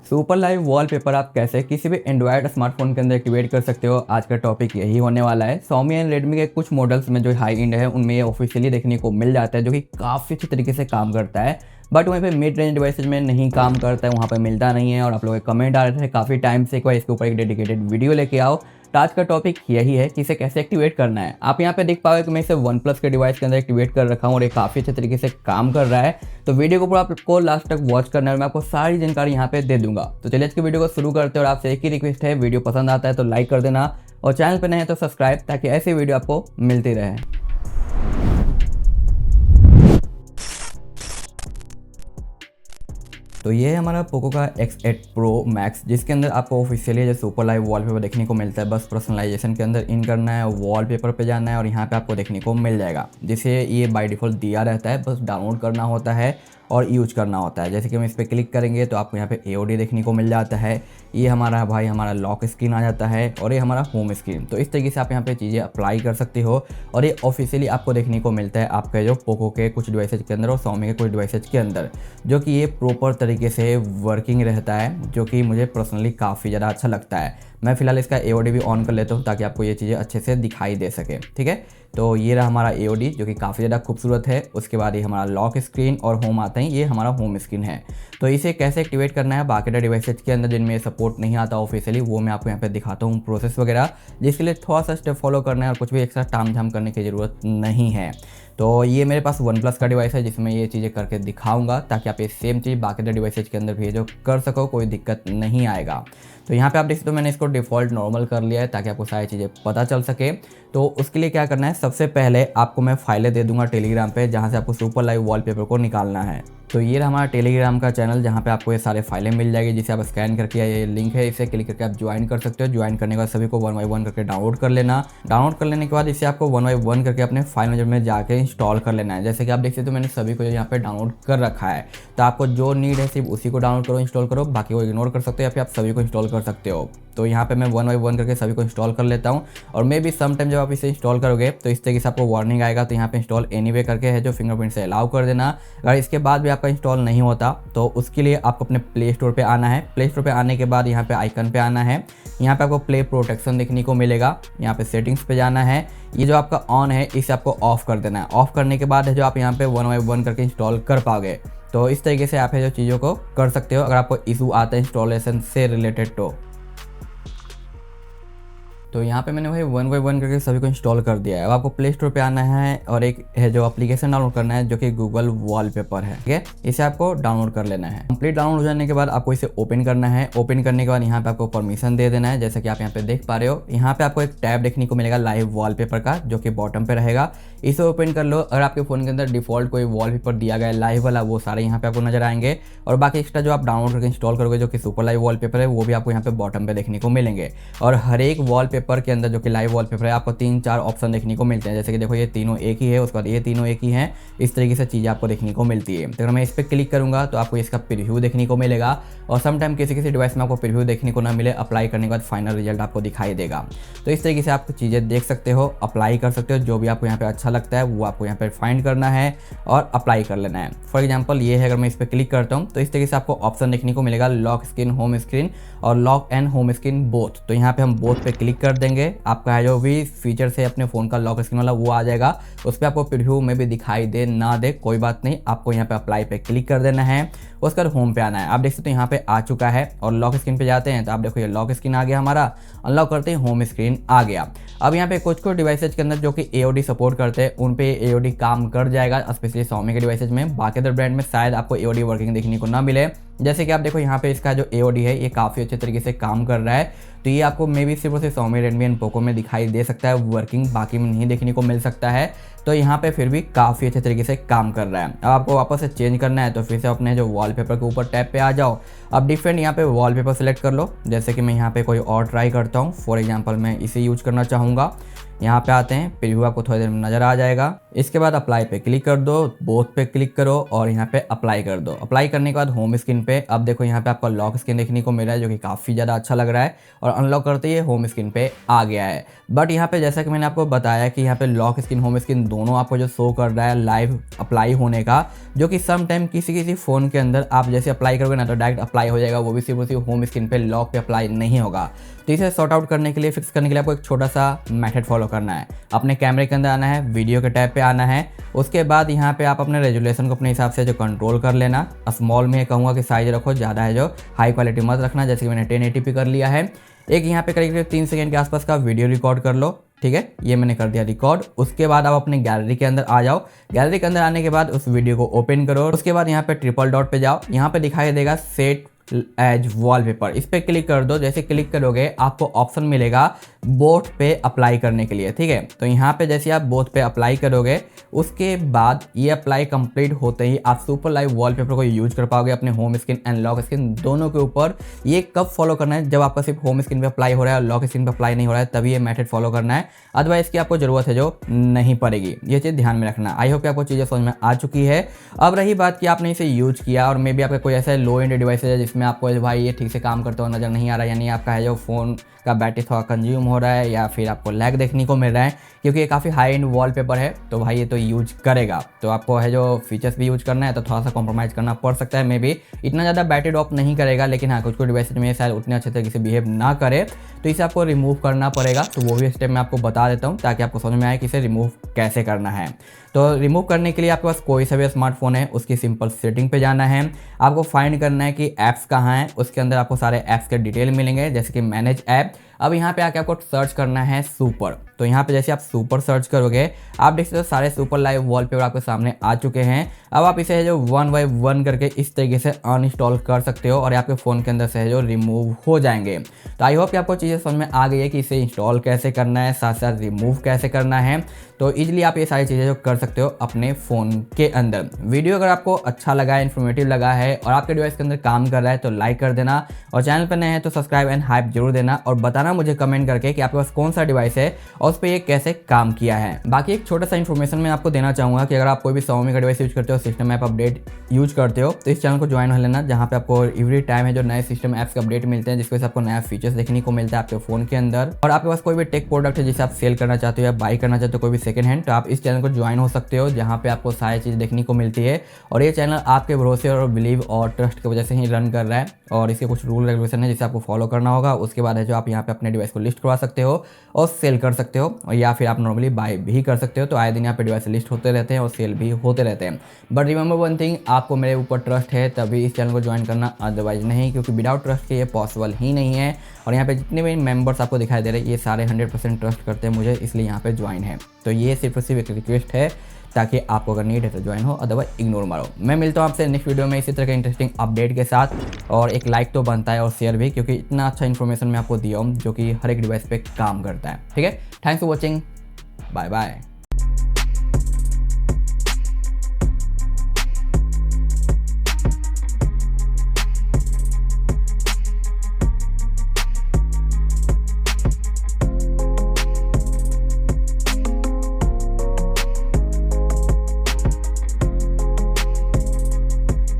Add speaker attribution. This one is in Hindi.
Speaker 1: सुपर लाइव वॉलपेपर आप कैसे किसी भी एंड्रॉयड स्मार्टफोन के अंदर एक्टिवेट कर सकते हो। आज का टॉपिक यही होने वाला है। Xiaomi एंड Redmi के कुछ मॉडल्स में जो हाई एंड है उनमें ये ऑफिशियली देखने को मिल जाता है, जो कि काफ़ी अच्छी तरीके से काम करता है। बट वहीं पे मिड रेंज डिवाइसेज में नहीं काम करता है, वहाँ पे मिलता नहीं है। और आप लोगों के कमेंट आ रहे थे काफ़ी टाइम से, एक बार इसके ऊपर एक डेडिकेटेड वीडियो लेके आओ। तो आज का टॉपिक यही है कि इसे कैसे एक्टिवेट करना है। आप यहाँ पे देख पाओगे कि मैं इसे वन प्लस के डिवाइस के अंदर एक्टिवेट कर रखा हूँ और ये काफ़ी अच्छे तरीके से काम कर रहा है। तो वीडियो को पूरा आपको लास्ट तक वॉच करना है और मैं आपको सारी जानकारी यहाँ पे दे दूंगा। तो चलिए आज की वीडियो को शुरू करते हैं। और आपसे एक ही रिक्वेस्ट है, वीडियो पसंद आता है तो लाइक कर देना और चैनल पर नए हैं तो सब्सक्राइब, ताकि ऐसी वीडियो आपको मिलती रहे। तो ये है हमारा पोको का X8 Pro Max, जिसके अंदर आपको ऑफिशियली जो सुपर लाइव वॉलपेपर देखने को मिलता है। बस पर्सनलाइजेशन के अंदर इन करना है, वॉलपेपर पे जाना है और यहाँ पे आपको देखने को मिल जाएगा, जिसे ये बाय डिफ़ॉल्ट दिया रहता है। बस डाउनलोड करना होता है और यूज करना होता है। जैसे कि हम इस पर क्लिक करेंगे तो आपको यहाँ पे AOD देखने को मिल जाता है। ये हमारा लॉक स्क्रीन आ जाता है और ये हमारा होम स्क्रीन। तो इस तरीके से आप यहाँ पे चीज़ें अप्लाई कर सकते हो और ये ऑफिशियली आपको देखने को मिलता है आपके जो पोको के कुछ डिवाइसेज के अंदर और Xiaomi के कुछ डिवाइसेज के अंदर, जो कि ये प्रॉपर तरीके से वर्किंग रहता है, जो कि मुझे पर्सनली काफ़ी ज़्यादा अच्छा लगता है। मैं फिलहाल इसका AOD भी ऑन कर लेता हूँ ताकि आपको ये चीज़ें अच्छे से दिखाई दे सके। ठीक है, तो ये रहा हमारा AOD, जो कि काफ़ी ज़्यादा खूबसूरत है। उसके बाद ये हमारा लॉक स्क्रीन और होम आते हैं, ये हमारा होम स्क्रीन है। तो इसे कैसे एक्टिवेट करना है बाकी डिवाइसेज के अंदर जिनमें सपोर्ट नहीं आता ऑफिशियली, वो मैं आपको यहाँ पे दिखाता हूँ प्रोसेस वगैरह, जिसके लिए थोड़ा सा स्टेप फॉलो करना है और कुछ भी एक्स्ट्रा ताम झाम करने की ज़रूरत नहीं है। तो ये मेरे पास वन प्लस का डिवाइस है जिसमें ये चीज़ें करके दिखाऊंगा, ताकि आप ये सेम चीज़ बाकी डिवाइसेज के अंदर भी जो कर सको, कोई दिक्कत नहीं आएगा। तो यहाँ पे आप देख सकते हो मैंने इसको डिफ़ॉल्ट नॉर्मल कर लिया है ताकि आपको सारी चीज़ें पता चल सके। तो उसके लिए क्या करना है, सबसे पहले आपको मैं फाइलें दे दूंगा टेलीग्राम पे, जहाँ से आपको सुपर लाइव वॉलपेपर को निकालना है। तो ये रहा हमारा टेलीग्राम का चैनल, जहाँ पे आपको ये सारे फाइलें मिल जाएगी, जिसे आप स्कैन करके, ये लिंक है, इसे क्लिक करके आप ज्वाइन कर सकते हो। ज्वाइन करने के बाद सभी को 1 बाय 1 करके डाउनलोड कर लेना। डाउनलोड कर लेने के बाद इसे आपको 1 बाय 1 करके अपने फाइल मैनेजर में जाके इंस्टॉल कर लेना है। जैसे कि आप देख सकते हो मैंने सभी को यहाँ पे डाउनलोड कर रखा है। तो आपको जो नीड है सिर्फ उसी को डाउनलोड करो, इंस्टॉल करो, बाकी को इग्नोर कर सकते हो या फिर आप सभी को इंस्टॉल कर सकते हो। तो यहाँ पे मैं 1 बाय 1 करके सभी को इंस्टॉल कर लेता हूँ। और मे बी सम टाइम जब आप इसे इंस्टॉल करोगे तो इस तरीके से आपको वार्निंग आएगा। तो यहाँ पे इंस्टॉल एनीवे करके है जो फिंगरप्रिंट से अलाउ कर देना। अगर इसके बाद भी आपका इंस्टॉल नहीं होता तो उसके लिए आपको अपने प्ले स्टोर पे आना है। प्ले स्टोर पे आने के बाद यहाँ पे आइकन पे आना है। यहाँ पे आपको प्ले प्रोटेक्शन देखने को मिलेगा। यहाँ पे सेटिंग्स पे जाना है। ये जो आपका ऑन है इसे आपको ऑफ कर देना है। ऑफ करने के बाद है जो आप यहाँ पे 1 बाय 1 करके इंस्टॉल कर पाओगे। तो इस तरीके से आप है जो चीज़ों को कर सकते हो अगर आपको इशू आता है इंस्टॉलेशन से रिलेटेड। तो यहाँ पे मैंने वही 1 बाय 1 करके सभी को इंस्टॉल कर दिया है। अब आपको प्ले स्टोर पे आना है और एक है जो एप्लीकेशन डाउनलोड करना है, जो कि गूगल वॉलपेपर है। ठीक है, इसे आपको डाउनलोड कर लेना है। कंप्लीट डाउनलोड हो जाने के बाद आपको इसे ओपन करना है। ओपन करने के बाद यहाँ पे आपको परमिशन दे देना है। जैसे कि आप यहाँ पे देख पा रहे हो, यहाँ पे आपको एक टैब देखने को मिलेगा लाइव वॉलपेपर का, जो कि बॉटम पे रहेगा। इसे ओपन कर लो। अगर आपके फ़ोन के अंदर डिफॉल्ट कोई वॉलपेपर दिया गया है लाइव वाला, वो सारे यहाँ पे आपको नजर आएंगे। और बाकी एक्स्ट्रा जो आप डाउनलोड करके इंस्टॉल करोगे, जो कि सुपर लाइव वॉलपेपर है, वो भी आपको यहाँ पे बॉटम पे देखने को मिलेंगे। और हर एक वॉलपेपर के अंदर जो कि लाइव वॉलपेपर है, आपको 3-4 ऑप्शन देखने को मिलते हैं। जैसे कि देखो ये तीनों एक ही है, उसके बाद ये तीनों एक ही हैं। इस तरीके से चीज़ें आपको देखने को मिलती है। तो अगर मैं इस पर क्लिक करूंगा तो आपको इसका प्रीव्यू देखने को मिलेगा। और समटाइम किसी डिवाइस में आपको प्रीव्यू देखने को ना मिले, अप्लाई करने के बाद फाइनल रिजल्ट आपको दिखाई देगा। तो इस तरीके से आप चीज़ें देख सकते हो, अप्लाई कर सकते हो। जो भी आपको यहाँ पे अच्छा लगता है वो आपको यहाँ पे फाइंड करना है और अप्लाई कर लेना है। फॉर एग्जाम्पल ये है, अगर मैं इस पर क्लिक करता हूँ तो इस तरीके से आपको ऑप्शन देखने को मिलेगा, लॉक स्क्रीन, होम स्क्रीन और lock and home screen both. तो यहाँ पे हम बोथ पे क्लिक कर देंगे। आपका जो भी फीचर है अपने फ़ोन का लॉक स्क्रीन वाला, वो आ जाएगा। उस पर आपको प्रीव्यू में भी दिखाई दे ना दे कोई बात नहीं, आपको यहाँ पे अप्लाई पे क्लिक कर देना है। उसके बाद होम पे आना है। आप देख सकते हो यहाँ पे आ चुका है। और लॉक स्क्रीन पे जाते हैं तो आप देखो ये लॉक स्क्रीन आ गया हमारा। अनलॉक करते हैं, होम स्क्रीन आ गया। अब यहाँ पे कुछ डिवाइसेज के अंदर जो कि AOD सपोर्ट करते हैं, उन पे AOD काम कर जाएगा, स्पेशली Xiaomi के डिवाइसेज में। बाकी अदर ब्रांड में शायद आपको AOD वर्किंग देखने को ना मिले। जैसे कि आप देखो यहाँ पे इसका जो AOD है ये काफ़ी अच्छे तरीके से काम कर रहा है। तो ये आपको मे बी सिर्फ और सिर्फ Xiaomi, Redmi एंड पोको में दिखाई दे सकता है वर्किंग, बाकी में नहीं देखने को मिल सकता है। तो यहाँ पे फिर भी काफ़ी अच्छे तरीके से काम कर रहा है। अब आपको वापस से चेंज करना है तो फिर से अपने जो वॉलपेपर के ऊपर टैब पे आ जाओ। अब डिफरेंट यहाँ पे वॉलपेपर सेलेक्ट कर लो। जैसे कि मैं यहाँ पे कोई और ट्राई करता हूँ। फॉर एग्जांपल मैं इसे यूज करना चाहूँगा। यहाँ पे आते हैं, प्रीव्यू आपको थोड़ी देर में नजर आ जाएगा। इसके बाद अप्लाई पे क्लिक कर दो, बोथ पे क्लिक करो और यहाँ पे अप्लाई कर दो। अप्लाई करने के बाद होम स्क्रीन पे अब देखो यहाँ पे आपका लॉक स्क्रीन देखने को मिल रहा है, जो कि काफ़ी ज़्यादा अच्छा लग रहा है और अनलॉक करते ही होम स्क्रीन पे आ गया है। बट यहाँ पे जैसा कि मैंने आपको बताया कि यहाँ पे लॉक स्क्रीन होम स्क्रीन दोनों आपको जो शो कर रहा है लाइव अप्लाई होने का, जो कि सम टाइम किसी फ़ोन के अंदर आप जैसे अप्लाई करोगे ना तो डायरेक्ट अप्लाई हो जाएगा, वो भी सिर्फ उसी होम स्क्रीन पे लॉक पे अप्लाई नहीं होगा। तो इसे सॉर्ट आउट करने के लिए, फिक्स करने के लिए आपको एक छोटा सा मेथड फॉलो करना है। अपने कैमरे के अंदर आना है, वीडियो के टैब पे आना है, उसके बाद यहाँ पे आप अपने रेजुलेशन को अपने हिसाब से जो कंट्रोल कर लेना। स्मॉल में कहूँगा कि साइज रखो, ज़्यादा है जो हाई क्वालिटी मत रखना, जैसे कि मैंने 1080p कर लिया है। एक यहाँ पे करीब 3 सेकंड के आसपास का वीडियो रिकॉर्ड कर लो, ठीक है, ये मैंने कर दिया रिकॉर्ड। उसके बाद आप अपने गैलरी के अंदर आ जाओ। गैलरी के अंदर आने के बाद उस वीडियो को ओपन करो। उसके बाद यहाँ पे ट्रिपल डॉट पे जाओ, यहाँ पे दिखाई देगा सेट एज वॉलपेपर, इस पे क्लिक कर दो। जैसे क्लिक करोगे आपको ऑप्शन मिलेगा बोथ पे अप्लाई करने के लिए, ठीक है। तो यहाँ पे जैसे आप बोथ पे अप्लाई करोगे, उसके बाद ये अप्लाई कंप्लीट होते ही आप सुपर लाइव वॉलपेपर को यूज कर पाओगे अपने home screen and lock screen दोनों के ऊपर। ये कब फॉलो करना है, जब आपका सिर्फ होम स्क्रीन पे अप्लाई हो रहा है और लॉक स्क्रीन पे अप्लाई नहीं हो रहा है, तभी ये मेथड फॉलो करना है, अदरवाइज इसकी आपको जरूरत है जो नहीं पड़ेगी। ये चीज़ ध्यान में रखना। आई होप कि आपको चीज़ें समझ में आ चुकी है। अब रही बात कि आपने इसे यूज किया और मे बी आपका कोई ऐसा लो एंड डिवाइस है जिसमें आपको भाई ये ठीक से काम करते हुए नजर नहीं आ रहा है, यानी आपका है जो फ़ोन का बैटरी थोड़ा कंज्यूम हो रहा है या फिर आपको लैग देखने को मिल रहा है, क्योंकि ये काफ़ी हाई एंड वॉलपेपर है, तो भाई ये तो यूज करेगा। तो आपको है जो फीचर्स भी यूज करना है तो थोड़ा सा कॉम्प्रोमाइज़ करना पड़ सकता है। मे बी इतना ज़्यादा बैटरी ड्रॉप नहीं करेगा, लेकिन हाँ कुछ डिवाइस में शायद उतने अच्छे तरीके से बिहेव ना करे, तो इसे आपको रिमूव करना पड़ेगा। तो वो भी स्टेप मैं आपको बता देता हूँ ताकि आपको समझ में आए कि इसे रिमूव कैसे करना है। तो रिमूव करने के लिए आपके पास कोई सा भी स्मार्टफोन है, उसकी सिंपल सेटिंग पे जाना है। आपको फाइंड करना है कि ऐप्स कहाँ हैं, उसके अंदर आपको सारे ऐप्स के डिटेल मिलेंगे, जैसे कि मैनेज ऐप। अब यहाँ पे आके आपको सर्च करना है सुपर। तो यहाँ पे जैसे आप सुपर सर्च करोगे, आप देख सकते हो सारे सुपर लाइव वॉलपेपर आपके सामने आ चुके हैं। अब आप इसे जो 1 बाय 1 करके इस तरीके से अनइंस्टॉल कर सकते हो और आपके फ़ोन के अंदर से जो रिमूव हो जाएंगे। तो आई होप कि आपको चीज़ें समझ में आ गई है कि इसे इंस्टॉल कैसे करना है, साथ साथ रिमूव कैसे करना है। तो ईजिली आप ये सारी चीज़ें जो कर सकते हो अपने फ़ोन के अंदर। वीडियो अगर आपको अच्छा लगा है, इन्फॉर्मेटिव लगा है और आपके डिवाइस के अंदर काम कर रहा है तो लाइक कर देना, और चैनल पर नए हैं तो सब्सक्राइब एंड हाइप जरूर देना, और बताना मुझे कमेंट करके कि आपके पास कौन सा डिवाइस है और उस पर ये कैसे काम किया है। बाकी एक छोटा सा इन्फॉर्मेशन मैं आपको देना चाहूँगा कि अगर आप कोई भी Xiaomi का डिवाइस यूज करते हो, सिस्टम ऐप अपडेट यूज करते हो, तो इस चैनल को ज्वाइन हो लेना, जहाँ पे आपको एवरी टाइम है जो नए सिस्टम ऐप्स के अपडेट मिलते हैं, जिसकी वजह से आपको नया फीचर्स देखने को मिलता है आपके फ़ोन के अंदर। और आपके पास कोई भी टेक प्रोडक्ट है जिसे आप सेल करना चाहते हो या बाई करना चाहते हो, कोई भी सेकंड हैंड, तो आप इस चैनल को ज्वाइन हो सकते हो, जहाँ पे आपको सारी चीज़ देखने को मिलती है। और ये चैनल आपके भरोसे और बिलीव और ट्रस्ट की वजह से ही रन कर रहा है, और इसके कुछ रूल रेगुलेशन है जिसे आपको फॉलो करना होगा। उसके बाद है जो आप यहाँ पे अपने डिवाइस को लिस्ट करवा सकते हो और सेल कर सकते हो, और या फिर आप नॉर्मली बाय भी कर सकते हो। तो आए दिन यहाँ पे डिवाइस लिस्ट होते रहते हैं और सेल भी होते रहते हैं। बट रिमेंबर वन थिंग, आपको मेरे ऊपर ट्रस्ट है तभी इस चैनल को ज्वाइन करना, अदरवाइज नहीं, क्योंकि विदाउट ट्रस्ट के ये पॉसिबल ही नहीं है। और यहाँ पे जितने भी मेंबर्स आपको दिखाई दे रहे हैं, ये सारे 100% ट्रस्ट करते हैं मुझे, इसलिए यहाँ पे ज्वाइन है। तो ये सिर्फ एक रिक्वेस्ट है, ताकि आपको अगर नीड है तो ज्वाइन हो, अदरवाइज इग्नोर मारो। मैं मिलता हूँ आपसे नेक्स्ट वीडियो में इसी तरह के इंटरेस्टिंग अपडेट के साथ, और एक लाइक तो बनता है और शेयर भी, क्योंकि इतना अच्छा इन्फॉर्मेशन मैं आपको दिया हूँ जो कि हर एक डिवाइस पे काम करता है। ठीक है, thanks for watching, bye bye.